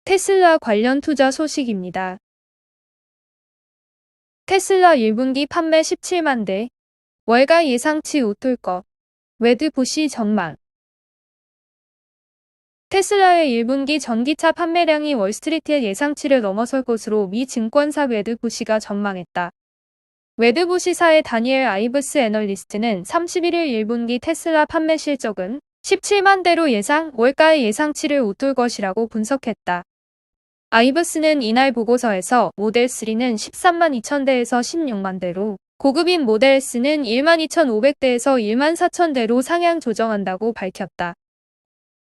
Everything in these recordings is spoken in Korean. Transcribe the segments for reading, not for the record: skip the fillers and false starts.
테슬라 관련 투자 소식입니다. 테슬라 1분기 판매 17만 대, 월가 예상치 웃돌 것, 웨드부시 전망. 테슬라의 1분기 전기차 판매량이 월스트리트의 예상치를 넘어설 것으로 미 증권사 웨드부시가 전망했다. 웨드부시사의 다니엘 아이브스 애널리스트는 31일 1분기 테슬라 판매 실적은 17만 대로 월가의 예상치를 웃돌 것이라고 분석했다. 아이브스는 이날 보고서에서 모델 3는 13만 2천 대에서 16만 대로, 고급인 모델 S는 1만 2,500대에서 1만 4천 대로 상향 조정한다고 밝혔다.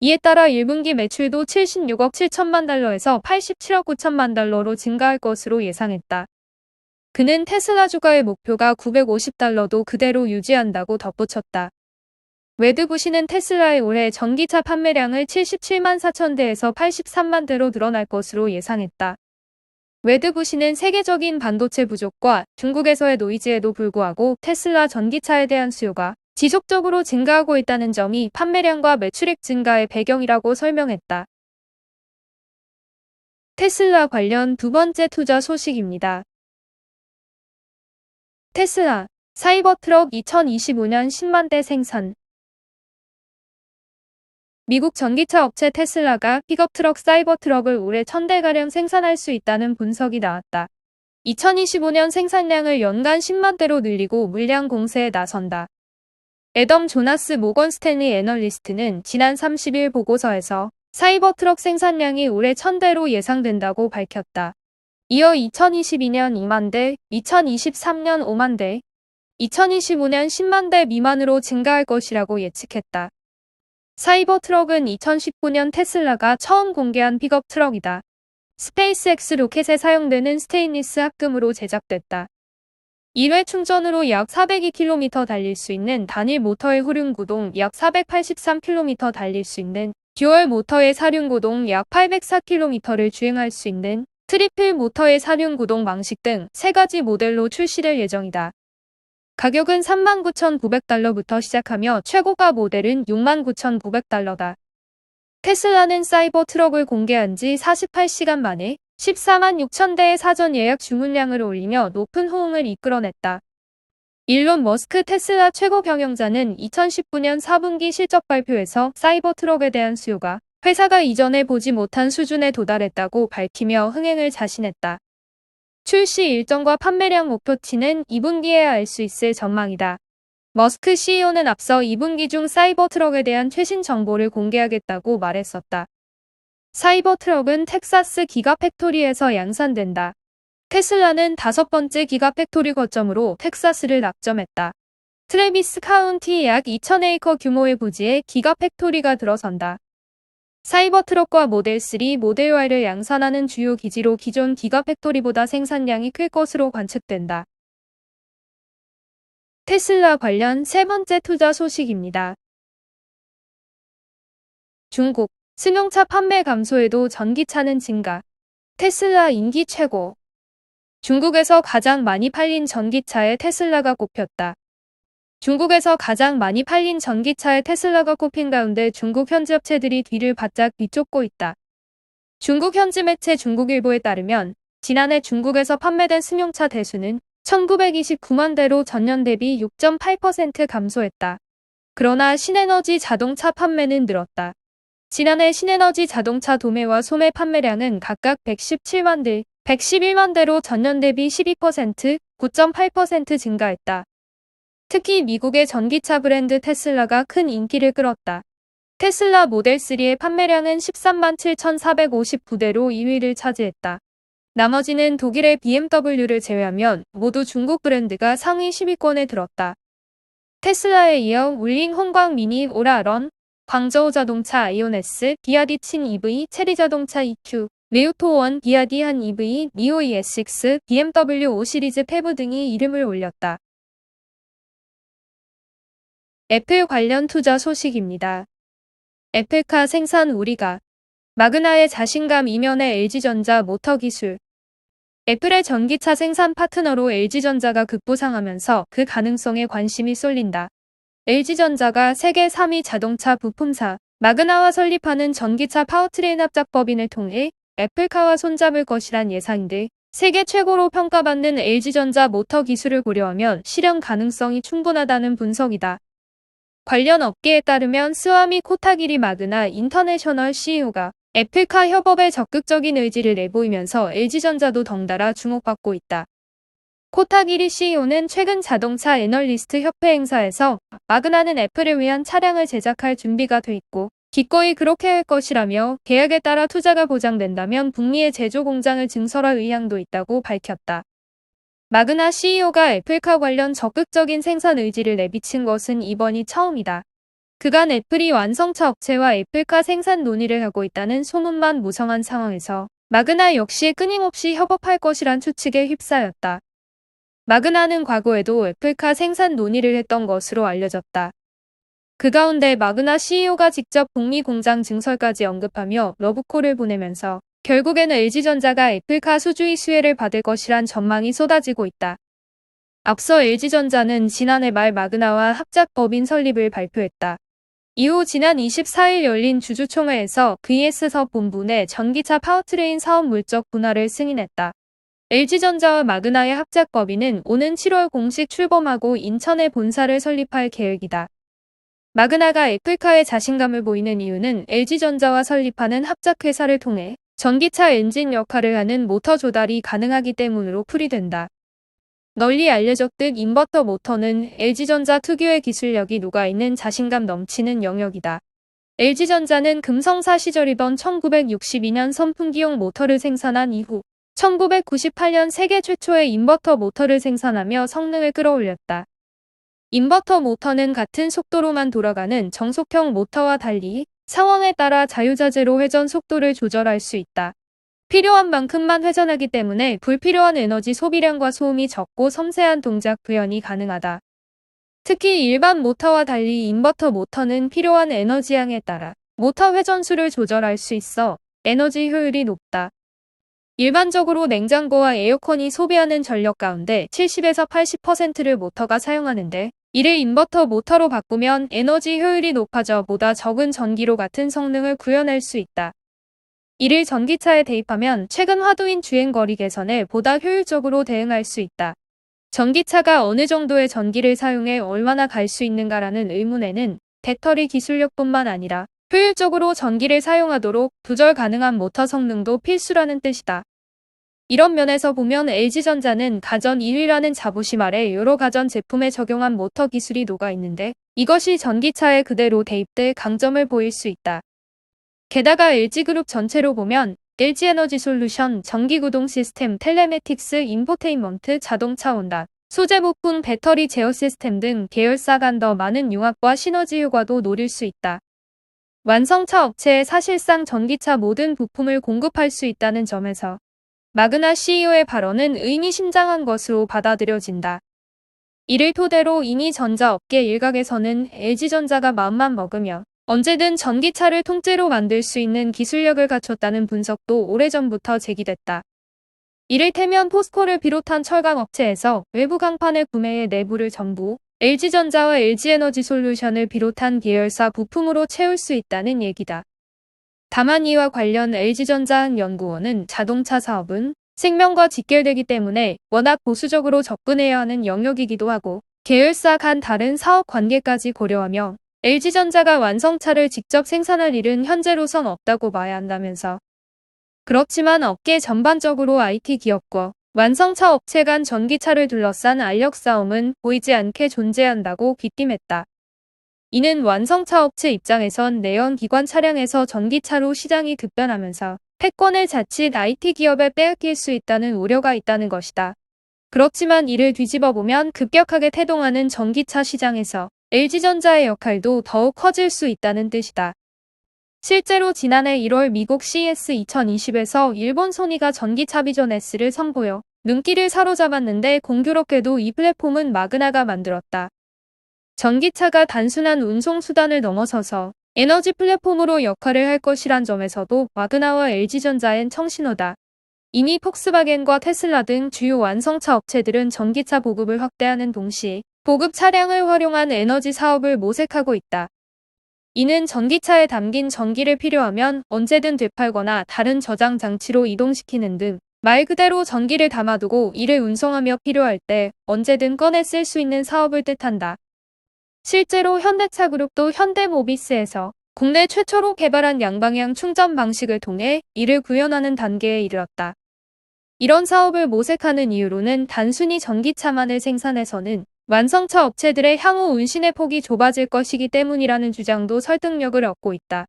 이에 따라 1분기 매출도 76억 7천만 달러에서 87억 9천만 달러로 증가할 것으로 예상했다. 그는 테슬라 주가의 목표가 950달러도 그대로 유지한다고 덧붙였다. 웨드부시는 테슬라의 올해 전기차 판매량을 77만 4천 대에서 83만 대로 늘어날 것으로 예상했다. 웨드부시는 세계적인 반도체 부족과 중국에서의 노이즈에도 불구하고 테슬라 전기차에 대한 수요가 지속적으로 증가하고 있다는 점이 판매량과 매출액 증가의 배경이라고 설명했다. 테슬라 관련 두 번째 투자 소식입니다. 테슬라, 사이버트럭 2025년 10만 대 생산. 미국 전기차 업체 테슬라가 픽업트럭 사이버트럭을 올해 1,000대가량 생산할 수 있다는 분석이 나왔다. 2025년 생산량을 연간 10만 대로 늘리고 물량 공세에 나선다. 애덤 조나스 모건 스탠리 애널리스트는 지난 30일 보고서에서 사이버트럭 생산량이 올해 1,000대로 예상된다고 밝혔다. 이어 2022년 2만 대, 2023년 5만 대, 2025년 10만 대 미만으로 증가할 것이라고 예측했다. 사이버트럭은 2019년 테슬라가 처음 공개한 픽업 트럭이다. 스페이스X 로켓에 사용되는 스테인리스 합금으로 제작됐다. 1회 충전으로 약 402km 달릴 수 있는 단일 모터의 후륜구동 약 483km 달릴 수 있는 듀얼 모터의 사륜구동 약 804km를 주행할 수 있는 트리플 모터의 사륜구동 방식 등 3가지 모델로 출시될 예정이다. 가격은 39,900달러부터 시작하며 최고가 모델은 69,900달러다. 테슬라는 사이버 트럭을 공개한 지 48시간 만에 14만 6천 대의 사전 예약 주문량을 올리며 높은 호응을 이끌어냈다. 일론 머스크 테슬라 최고 경영자는 2019년 4분기 실적 발표에서 사이버 트럭에 대한 수요가 회사가 이전에 보지 못한 수준에 도달했다고 밝히며 흥행을 자신했다. 출시 일정과 판매량 목표치는 2분기에 알 수 있을 전망이다. 머스크 CEO는 앞서 2분기 중 사이버 트럭에 대한 최신 정보를 공개하겠다고 말했었다. 사이버 트럭은 텍사스 기가팩토리에서 양산된다. 테슬라는 5번째 기가팩토리 거점으로 텍사스를 낙점했다. 트래비스 카운티 약 2,000에이커 규모의 부지에 기가팩토리가 들어선다. 사이버트럭과 모델 3, 모델 Y를 양산하는 주요 기지로 기존 기가팩토리보다 생산량이 클 것으로 관측된다. 테슬라 관련 세 번째 투자 소식입니다. 중국, 승용차 판매 감소에도 전기차는 증가. 테슬라 인기 최고. 중국에서 가장 많이 팔린 전기차에 테슬라가 꼽혔다. 중국에서 가장 많이 팔린 전기차에 테슬라가 꼽힌 가운데 중국 현지 업체들이 뒤를 바짝 뒤쫓고 있다. 중국 현지 매체 중국일보에 따르면 지난해 중국에서 판매된 승용차 대수는 1,929만 대로 전년 대비 6.8% 감소했다. 그러나 신에너지 자동차 판매는 늘었다. 지난해 신에너지 자동차 도매와 소매 판매량은 각각 117만 대, 111만 대로 전년 대비 12%, 9.8% 증가했다. 특히 미국의 전기차 브랜드 테슬라가 큰 인기를 끌었다. 테슬라 모델 3의 판매량은 13만 7,459대로 2위를 차지했다. 나머지는 독일의 BMW를 제외하면 모두 중국 브랜드가 상위 10위권에 들었다. 테슬라에 이어 울링 홍광 미니 오라런, 광저우 자동차 아이온-S, 비아디 친 EV, 체리 자동차 EQ, 리우토원, 비아디 한 EV, 니오 ES6, BMW 5 시리즈 페브 등이 이름을 올렸다. 애플 관련 투자 소식입니다. 애플카 생산 우리가. 마그나의 자신감 이면에 LG전자 모터기술. 애플의 전기차 생산 파트너로 LG전자가 급부상하면서 그 가능성에 관심이 쏠린다. LG전자가 세계 3위 자동차 부품사 마그나와 설립하는 전기차 파워트레인 합작법인을 통해 애플카와 손잡을 것이란 예상인데 세계 최고로 평가받는 LG전자 모터 기술을 고려하면 실현 가능성이 충분하다는 분석이다. 관련 업계에 따르면 스와미 코타기리 마그나 인터내셔널 CEO가 애플카 협업에 적극적인 의지를 내보이면서 LG전자도 덩달아 주목받고 있다. 코타기리 CEO는 최근 자동차 애널리스트 협회 행사에서 마그나는 애플을 위한 차량을 제작할 준비가 돼 있고 기꺼이 그렇게 할 것이라며 계약에 따라 투자가 보장된다면 북미의 제조 공장을 증설할 의향도 있다고 밝혔다. 마그나 CEO가 애플카 관련 적극적인 생산 의지를 내비친 것은 이번이 처음이다. 그간 애플이 완성차 업체와 애플카 생산 논의를 하고 있다는 소문만 무성한 상황에서 마그나 역시 끊임없이 협업할 것이란 추측에 휩싸였다. 마그나는 과거에도 애플카 생산 논의를 했던 것으로 알려졌다. 그 가운데 마그나 CEO가 직접 북미 공장 증설까지 언급하며 러브콜을 보내면서 결국에는 LG전자가 애플카 수주의 수혜를 받을 것이란 전망이 쏟아지고 있다. 앞서 LG전자는 지난해 말 마그나와 합작 법인 설립을 발표했다. 이후 지난 24일 열린 주주총회에서 VS사 본부 내 전기차 파워트레인 사업 물적 분할을 승인했다. LG전자와 마그나의 합작 법인은 오는 7월 공식 출범하고 인천에 본사를 설립할 계획이다. 마그나가 애플카에 자신감을 보이는 이유는 LG전자와 설립하는 합작회사를 통해 전기차 엔진 역할을 하는 모터 조달이 가능하기 때문으로 풀이된다. 널리 알려졌듯 인버터 모터는 LG전자 특유의 기술력이 녹아있는 자신감 넘치는 영역이다. LG전자는 금성사 시절이던 1962년 선풍기용 모터를 생산한 이후 1998년 세계 최초의 인버터 모터를 생산하며 성능을 끌어올렸다. 인버터 모터는 같은 속도로만 돌아가는 정속형 모터와 달리 상황에 따라 자유자재로 회전 속도를 조절할 수 있다. 필요한 만큼만 회전하기 때문에 불필요한 에너지 소비량과 소음이 적고 섬세한 동작 구현이 가능하다. 특히 일반 모터와 달리 인버터 모터는 필요한 에너지양에 따라 모터 회전수를 조절할 수 있어 에너지 효율이 높다. 일반적으로 냉장고와 에어컨이 소비하는 전력 가운데 70에서 80%를 모터가 사용하는데 이를 인버터 모터로 바꾸면 에너지 효율이 높아져 보다 적은 전기로 같은 성능을 구현할 수 있다. 이를 전기차에 대입하면 최근 화두인 주행거리 개선에 보다 효율적으로 대응할 수 있다. 전기차가 어느 정도의 전기를 사용해 얼마나 갈 수 있는가라는 의문에는 배터리 기술력뿐만 아니라 효율적으로 전기를 사용하도록 조절 가능한 모터 성능도 필수라는 뜻이다. 이런 면에서 보면 LG전자는 가전 1위라는 자부심 아래 여러 가전 제품에 적용한 모터 기술이 녹아있는데 이것이 전기차에 그대로 대입될 강점을 보일 수 있다. 게다가 LG그룹 전체로 보면 LG에너지솔루션, 전기구동 시스템, 텔레매틱스, 인포테인먼트, 자동차 온단, 소재 부품, 배터리 제어 시스템 등 계열사 간 더 많은 융합과 시너지 효과도 노릴 수 있다. 완성차 업체에 사실상 전기차 모든 부품을 공급할 수 있다는 점에서 마그나 CEO의 발언은 의미심장한 것으로 받아들여진다. 이를 토대로 이미 전자업계 일각에서는 LG전자가 마음만 먹으면 언제든 전기차를 통째로 만들 수 있는 기술력을 갖췄다는 분석도 오래전부터 제기됐다. 이를테면 포스코를 비롯한 철강업체에서 외부 강판을 구매해 내부를 전부 LG전자와 LG에너지솔루션을 비롯한 계열사 부품으로 채울 수 있다는 얘기다. 다만 이와 관련 LG전자연구원은 자동차 사업은 생명과 직결되기 때문에 워낙 보수적으로 접근해야 하는 영역이기도 하고 계열사 간 다른 사업 관계까지 고려하며 LG전자가 완성차를 직접 생산할 일은 현재로선 없다고 봐야 한다면서 그렇지만 업계 전반적으로 IT 기업과 완성차 업체 간 전기차를 둘러싼 알력 싸움은 보이지 않게 존재한다고 귀띔했다. 이는 완성차 업체 입장에선 내연기관 차량에서 전기차로 시장이 급변하면서 패권을 자칫 IT 기업에 빼앗길 수 있다는 우려가 있다는 것이다. 그렇지만 이를 뒤집어보면 급격하게 태동하는 전기차 시장에서 LG전자의 역할도 더욱 커질 수 있다는 뜻이다. 실제로 지난해 1월 미국 CES 2020에서 일본 소니가 전기차 비전 S를 선보여 눈길을 사로잡았는데 공교롭게도 이 플랫폼은 마그나가 만들었다. 전기차가 단순한 운송수단을 넘어서서 에너지 플랫폼으로 역할을 할 것이란 점에서도 마그나와 LG전자엔 청신호다. 이미 폭스바겐과 테슬라 등 주요 완성차 업체들은 전기차 보급을 확대하는 동시에 보급 차량을 활용한 에너지 사업을 모색하고 있다. 이는 전기차에 담긴 전기를 필요하면 언제든 되팔거나 다른 저장 장치로 이동시키는 등 말 그대로 전기를 담아두고 이를 운송하며 필요할 때 언제든 꺼내 쓸 수 있는 사업을 뜻한다. 실제로 현대차 그룹도 현대모비스에서 국내 최초로 개발한 양방향 충전 방식을 통해 이를 구현하는 단계에 이르렀다. 이런 사업을 모색하는 이유로는 단순히 전기차만을 생산해서는 완성차 업체들의 향후 운신의 폭이 좁아질 것이기 때문이라는 주장도 설득력을 얻고 있다.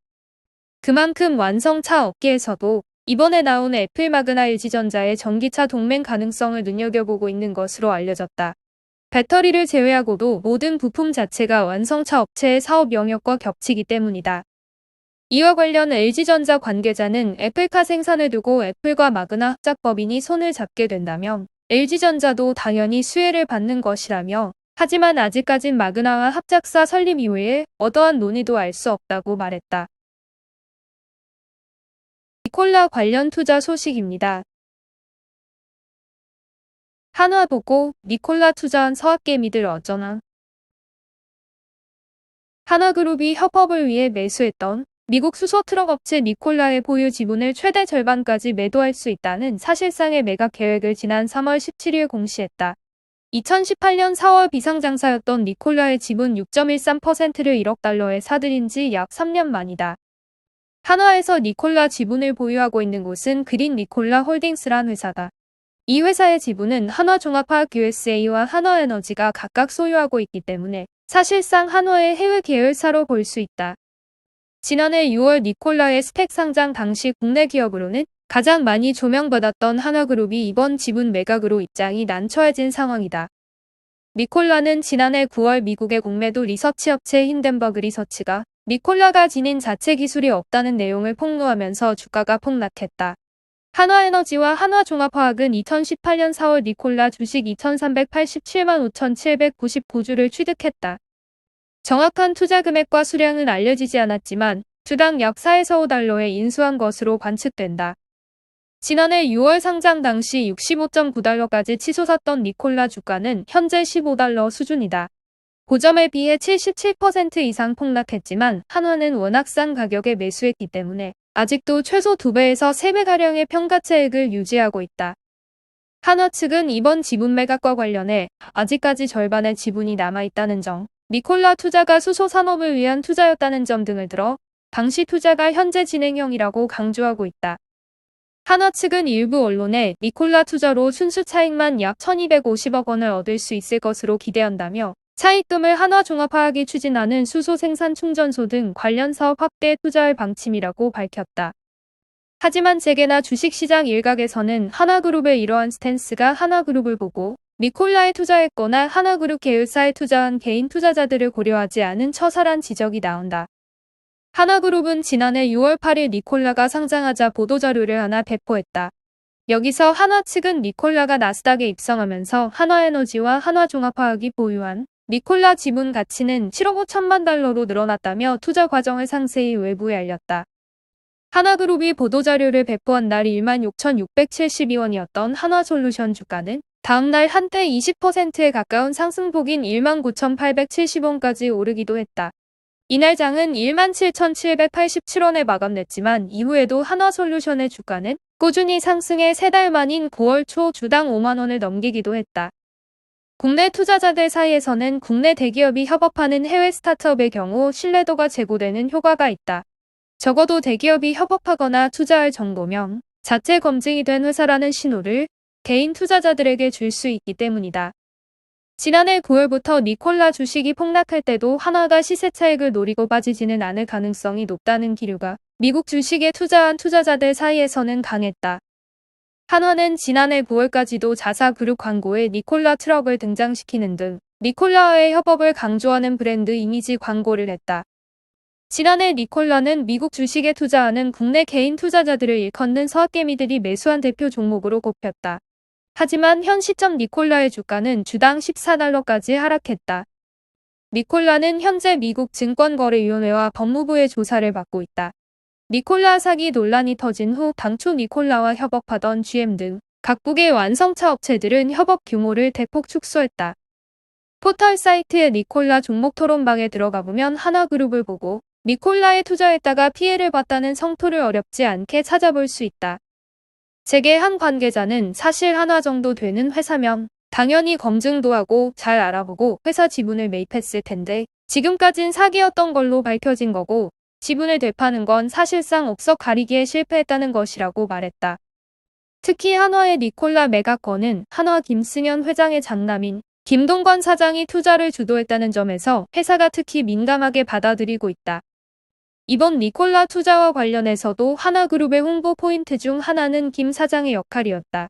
그만큼 완성차 업계에서도 이번에 나온 애플 마그나 LG전자의 전기차 동맹 가능성을 눈여겨보고 있는 것으로 알려졌다. 배터리를 제외하고도 모든 부품 자체가 완성차 업체의 사업 영역과 겹치기 때문이다. 이와 관련 LG전자 관계자는 애플카 생산을 두고 애플과 마그나 합작 법인이 손을 잡게 된다면 LG전자도 당연히 수혜를 받는 것이라며, 하지만 아직까진 마그나와 합작사 설립 이후에 어떠한 논의도 알 수 없다고 말했다. 니콜라 관련 투자 소식입니다. 한화 보고 니콜라 투자한 서학개미들 어쩌나. 한화그룹이 협업을 위해 매수했던 미국 수소트럭 업체 니콜라의 보유 지분을 최대 절반까지 매도할 수 있다는 사실상의 매각 계획을 지난 3월 17일 공시했다. 2018년 4월 비상장사였던 니콜라의 지분 6.13%를 1억 달러에 사들인 지 약 3년 만이다. 한화에서 니콜라 지분을 보유하고 있는 곳은 그린 니콜라 홀딩스란 회사다. 이 회사의 지분은 한화종합화학 USA와 한화에너지가 각각 소유하고 있기 때문에 사실상 한화의 해외 계열사로 볼 수 있다. 지난해 6월 니콜라의 스펙 상장 당시 국내 기업으로는 가장 많이 조명받았던 한화그룹이 이번 지분 매각으로 입장이 난처해진 상황이다. 니콜라는 지난해 9월 미국의 공매도 리서치 업체 힌덴버그 리서치가 니콜라가 지닌 자체 기술이 없다는 내용을 폭로하면서 주가가 폭락했다. 한화에너지와 한화종합화학은 2018년 4월 니콜라 주식 2,387만 5,799주를 취득했다. 정확한 투자 금액과 수량은 알려지지 않았지만 주당 약 4에서 5달러에 인수한 것으로 관측된다. 지난해 6월 상장 당시 65.9달러까지 치솟았던 니콜라 주가는 현재 15달러 수준이다. 고점에 비해 77% 이상 폭락했지만 한화는 워낙 싼 가격에 매수했기 때문에 아직도 최소 2배에서 3배가량의 평가차익을 유지하고 있다. 한화 측은 이번 지분 매각과 관련해 아직까지 절반의 지분이 남아있다는 점, 니콜라 투자가 수소 산업을 위한 투자였다는 점 등을 들어 당시 투자가 현재 진행형이라고 강조하고 있다. 한화 측은 일부 언론에 니콜라 투자로 순수 차익만 약 1,250억 원을 얻을 수 있을 것으로 기대한다며 차입금을 한화종합화학이 추진하는 수소 생산 충전소 등 관련 사업 확대에 투자할 방침이라고 밝혔다. 하지만 재계나 주식시장 일각에서는 한화그룹의 이러한 스탠스가 한화그룹을 보고 니콜라에 투자했거나 한화그룹 계열사에 투자한 개인 투자자들을 고려하지 않은 처사란 지적이 나온다. 한화그룹은 지난해 6월 8일 니콜라가 상장하자 보도자료를 하나 배포했다. 여기서 한화 측은 니콜라가 나스닥에 입성하면서 한화에너지와 한화종합화학이 보유한 니콜라 지분 가치는 7억 5천만 달러로 늘어났다며 투자 과정을 상세히 외부에 알렸다. 한화그룹이 보도자료를 배포한 날 16,672원이었던 한화솔루션 주가는 다음날 한때 20%에 가까운 상승폭인 19,870원까지 오르기도 했다. 이날 장은 17,787원에 마감됐지만 이후에도 한화솔루션의 주가는 꾸준히 상승해 3달 만인 9월 초 주당 5만원을 넘기기도 했다. 국내 투자자들 사이에서는 국내 대기업이 협업하는 해외 스타트업의 경우 신뢰도가 제고되는 효과가 있다. 적어도 대기업이 협업하거나 투자할 정도면 자체 검증이 된 회사라는 신호를 개인 투자자들에게 줄 수 있기 때문이다. 지난해 9월부터 니콜라 주식이 폭락할 때도 한화가 시세 차익을 노리고 빠지지는 않을 가능성이 높다는 기류가 미국 주식에 투자한 투자자들 사이에서는 강했다. 한화는 지난해 9월까지도 자사 그룹 광고에 니콜라 트럭을 등장시키는 등 니콜라와의 협업을 강조하는 브랜드 이미지 광고를 했다. 지난해 니콜라는 미국 주식에 투자하는 국내 개인 투자자들을 일컫는 서학개미들이 매수한 대표 종목으로 꼽혔다. 하지만 현 시점 니콜라의 주가는 주당 14달러까지 하락했다. 니콜라는 현재 미국 증권거래위원회와 법무부의 조사를 받고 있다. 니콜라 사기 논란이 터진 후 당초 니콜라와 협업하던 GM 등 각국의 완성차 업체들은 협업 규모를 대폭 축소했다. 포털 사이트의 니콜라 종목 토론방에 들어가 보면 한화그룹을 보고 니콜라에 투자했다가 피해를 봤다는 성토를 어렵지 않게 찾아볼 수 있다. 재계 한 관계자는 사실 한화 정도 되는 회사면 당연히 검증도 하고 잘 알아보고 회사 지분을 매입했을 텐데 지금까진 사기였던 걸로 밝혀진 거고 지분을 되파는 건 사실상 옥석 가리기에 실패했다는 것이라고 말했다. 특히 한화의 니콜라 매각건은 한화 김승현 회장의 장남인 김동관 사장이 투자를 주도했다는 점에서 회사가 특히 민감하게 받아들이고 있다. 이번 니콜라 투자와 관련해서도 하나그룹의 홍보 포인트 중 하나는 김 사장의 역할이었다.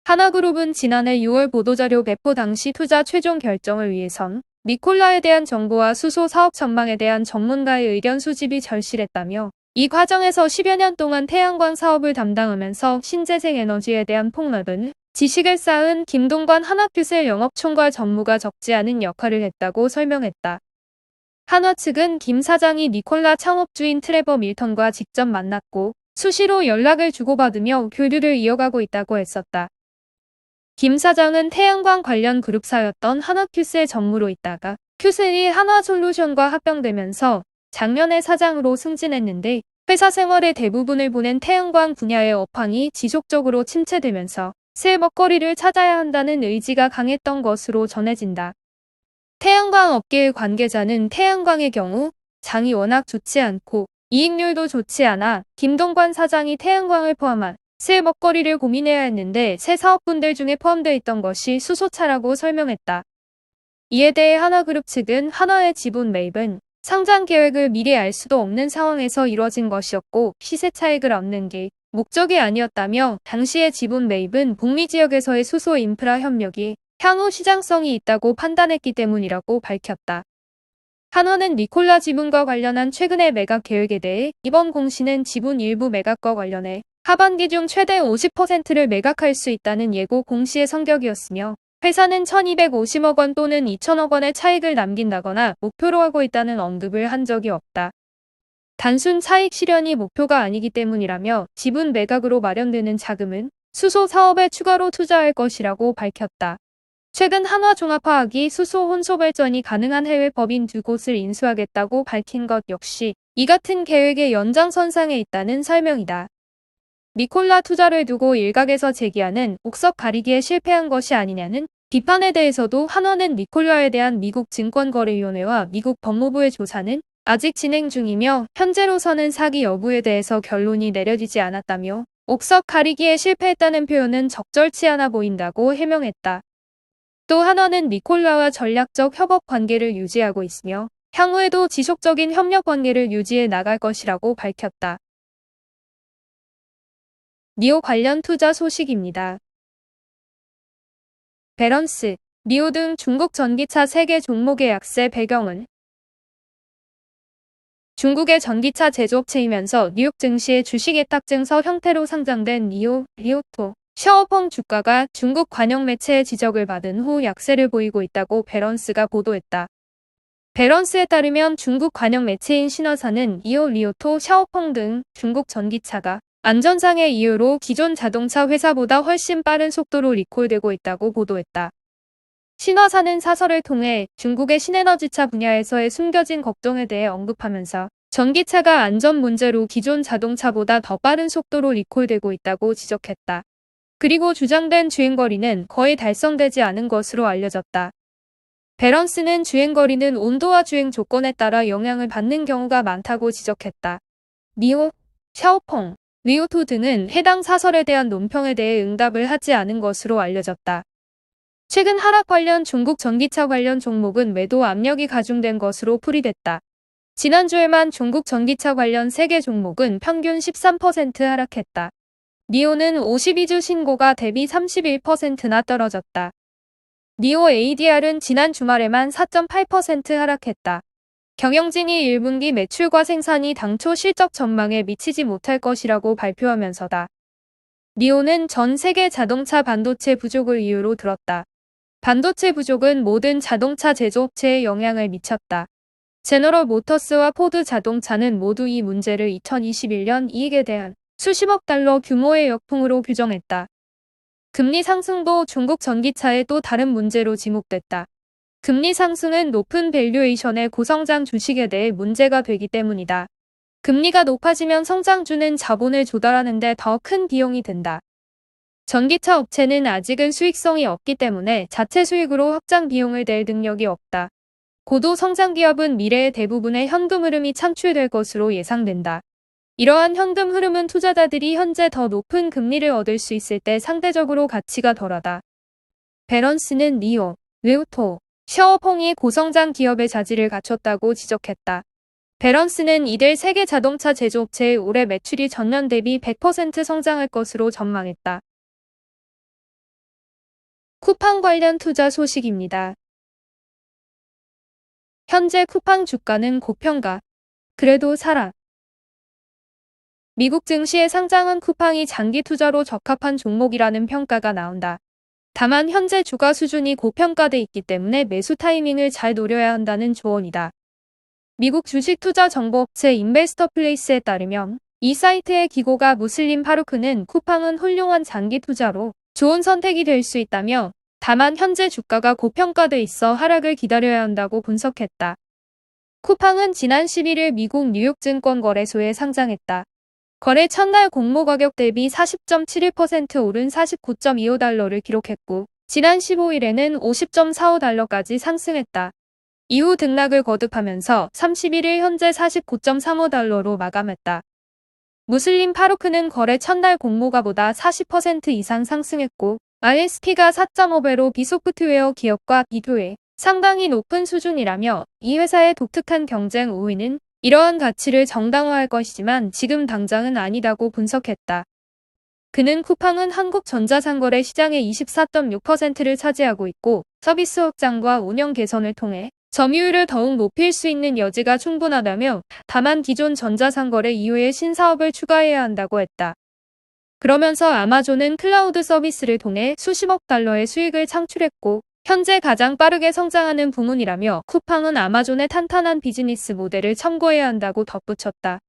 하나그룹은 지난해 6월 보도자료 배포 당시 투자 최종 결정을 위해선 니콜라에 대한 정보와 수소 사업 전망에 대한 전문가의 의견 수집이 절실했다며 이 과정에서 10여 년 동안 태양광 사업을 담당하면서 신재생 에너지에 대한 폭넓은 지식을 쌓은 김동관 한화큐셀 영업총괄 전무가 적지 않은 역할을 했다고 설명했다. 한화 측은 김 사장이 니콜라 창업주인 트레버 밀턴과 직접 만났고 수시로 연락을 주고받으며 교류를 이어가고 있다고 했었다. 김 사장은 태양광 관련 그룹사였던 한화큐셀 전무로 있다가 큐셀이 한화솔루션과 합병되면서 작년에 사장으로 승진했는데 회사 생활의 대부분을 보낸 태양광 분야의 업황이 지속적으로 침체되면서 새 먹거리를 찾아야 한다는 의지가 강했던 것으로 전해진다. 태양광 업계의 관계자는 태양광의 경우 장이 워낙 좋지 않고 이익률도 좋지 않아 김동관 사장이 태양광을 포함한 새 먹거리를 고민해야 했는데 새 사업분들 중에 포함되어 있던 것이 수소차라고 설명했다. 이에 대해 하나그룹 측은 한화의 지분 매입은 상장 계획을 미리 알 수도 없는 상황에서 이뤄진 것이었고 시세 차익을 얻는 게 목적이 아니었다며 당시의 지분 매입은 북미 지역에서의 수소 인프라 협력이 향후 시장성이 있다고 판단했기 때문이라고 밝혔다. 한화는 니콜라 지분과 관련한 최근의 매각 계획에 대해 이번 공시는 지분 일부 매각과 관련해 하반기 중 최대 50%를 매각할 수 있다는 예고 공시의 성격이었으며 회사는 1250억 원 또는 2000억 원의 차익을 남긴다거나 목표로 하고 있다는 언급을 한 적이 없다. 단순 차익 실현이 목표가 아니기 때문이라며 지분 매각으로 마련되는 자금은 수소 사업에 추가로 투자할 것이라고 밝혔다. 최근 한화종합화학이 수소 혼소 발전이 가능한 해외 법인 2곳을 인수하겠다고 밝힌 것 역시 이 같은 계획의 연장선상에 있다는 설명이다. 니콜라 투자를 두고 일각에서 제기하는 옥석 가리기에 실패한 것이 아니냐는 비판에 대해서도 한화는 니콜라에 대한 미국 증권거래위원회와 미국 법무부의 조사는 아직 진행 중이며 현재로서는 사기 여부에 대해서 결론이 내려지지 않았다며 옥석 가리기에 실패했다는 표현은 적절치 않아 보인다고 해명했다. 또 한화는 니콜라와 전략적 협업 관계를 유지하고 있으며 향후에도 지속적인 협력 관계를 유지해 나갈 것이라고 밝혔다. 니오 관련 투자 소식입니다. 베런스, 니오 등 중국 전기차 3개 종목의 약세 배경은 중국의 전기차 제조업체이면서 뉴욕 증시의 주식예탁증서 형태로 상장된 니오, 리오토, 샤오펑 주가가 중국 관영 매체의 지적을 받은 후 약세를 보이고 있다고 베런스가 보도했다. 베런스에 따르면 중국 관영 매체인 신화사는 니오, 리오토, 샤오펑 등 중국 전기차가 안전상의 이유로 기존 자동차 회사보다 훨씬 빠른 속도로 리콜되고 있다고 보도했다. 신화사는 사설을 통해 중국의 신에너지차 분야에서의 숨겨진 걱정에 대해 언급하면서 전기차가 안전 문제로 기존 자동차보다 더 빠른 속도로 리콜되고 있다고 지적했다. 그리고 주장된 주행거리는 거의 달성되지 않은 것으로 알려졌다. 베런스는 주행거리는 온도와 주행 조건에 따라 영향을 받는 경우가 많다고 지적했다. 니오, 샤오펑, 리오토 등은 해당 사설에 대한 논평에 대해 응답을 하지 않은 것으로 알려졌다. 최근 하락 관련 중국 전기차 관련 종목은 매도 압력이 가중된 것으로 풀이됐다. 지난주에만 중국 전기차 관련 3개 종목은 평균 13% 하락했다. 니오는 52주 신고가 대비 31%나 떨어졌다. 니오 ADR은 지난 주말에만 4.8% 하락했다. 경영진이 1분기 매출과 생산이 당초 실적 전망에 미치지 못할 것이라고 발표하면서다. 니오는 전 세계 자동차 반도체 부족을 이유로 들었다. 반도체 부족은 모든 자동차 제조업체에 영향을 미쳤다. 제너럴 모터스와 포드 자동차는 모두 이 문제를 2021년 이익에 대한 수십억 달러 규모의 역풍으로 규정했다. 금리 상승도 중국 전기차의 또 다른 문제로 지목됐다. 금리 상승은 높은 밸류에이션의 고성장 주식에 대해 문제가 되기 때문이다. 금리가 높아지면 성장주는 자본을 조달하는 데 더 큰 비용이 든다. 전기차 업체는 아직은 수익성이 없기 때문에 자체 수익으로 확장 비용을 낼 능력이 없다. 고도 성장 기업은 미래의 대부분의 현금 흐름이 창출될 것으로 예상된다. 이러한 현금 흐름은 투자자들이 현재 더 높은 금리를 얻을 수 있을 때 상대적으로 가치가 덜하다. 베런스는 리오, 르우토, 샤오펑이 고성장 기업의 자질을 갖췄다고 지적했다. 베런스는 이들 세계 자동차 제조업체의 올해 매출이 전년 대비 100% 성장할 것으로 전망했다. 쿠팡 관련 투자 소식입니다. 현재 쿠팡 주가는 고평가. 그래도 사라. 미국 증시에 상장한 쿠팡이 장기 투자로 적합한 종목이라는 평가가 나온다. 다만 현재 주가 수준이 고평가돼 있기 때문에 매수 타이밍을 잘 노려야 한다는 조언이다. 미국 주식 투자 정보업체 인베스터 플레이스에 따르면 이 사이트의 기고가 무슬림 파루크는 쿠팡은 훌륭한 장기 투자로 좋은 선택이 될 수 있다며 다만 현재 주가가 고평가돼 있어 하락을 기다려야 한다고 분석했다. 쿠팡은 지난 11일 미국 뉴욕증권거래소에 상장했다. 거래 첫날 공모 가격 대비 40.71% 오른 49.25달러를 기록했고 지난 15일에는 50.45달러까지 상승했다. 이후 등락을 거듭하면서 31일 현재 49.35달러로 마감했다. 무슬림 파루크는 거래 첫날 공모가보다 40% 이상 상승했고 ISP가 4.5배로 비소프트웨어 기업과 비교해 상당히 높은 수준이라며 이 회사의 독특한 경쟁 우위는 이러한 가치를 정당화할 것이지만 지금 당장은 아니다고 분석했다. 그는 쿠팡은 한국 전자상거래 시장의 24.6%를 차지하고 있고 서비스 확장과 운영 개선을 통해 점유율을 더욱 높일 수 있는 여지가 충분하다며 다만 기존 전자상거래 이후에 신사업을 추가해야 한다고 했다. 그러면서 아마존은 클라우드 서비스를 통해 수십억 달러의 수익을 창출했고 현재 가장 빠르게 성장하는 부문이라며 쿠팡은 아마존의 탄탄한 비즈니스 모델을 참고해야 한다고 덧붙였다.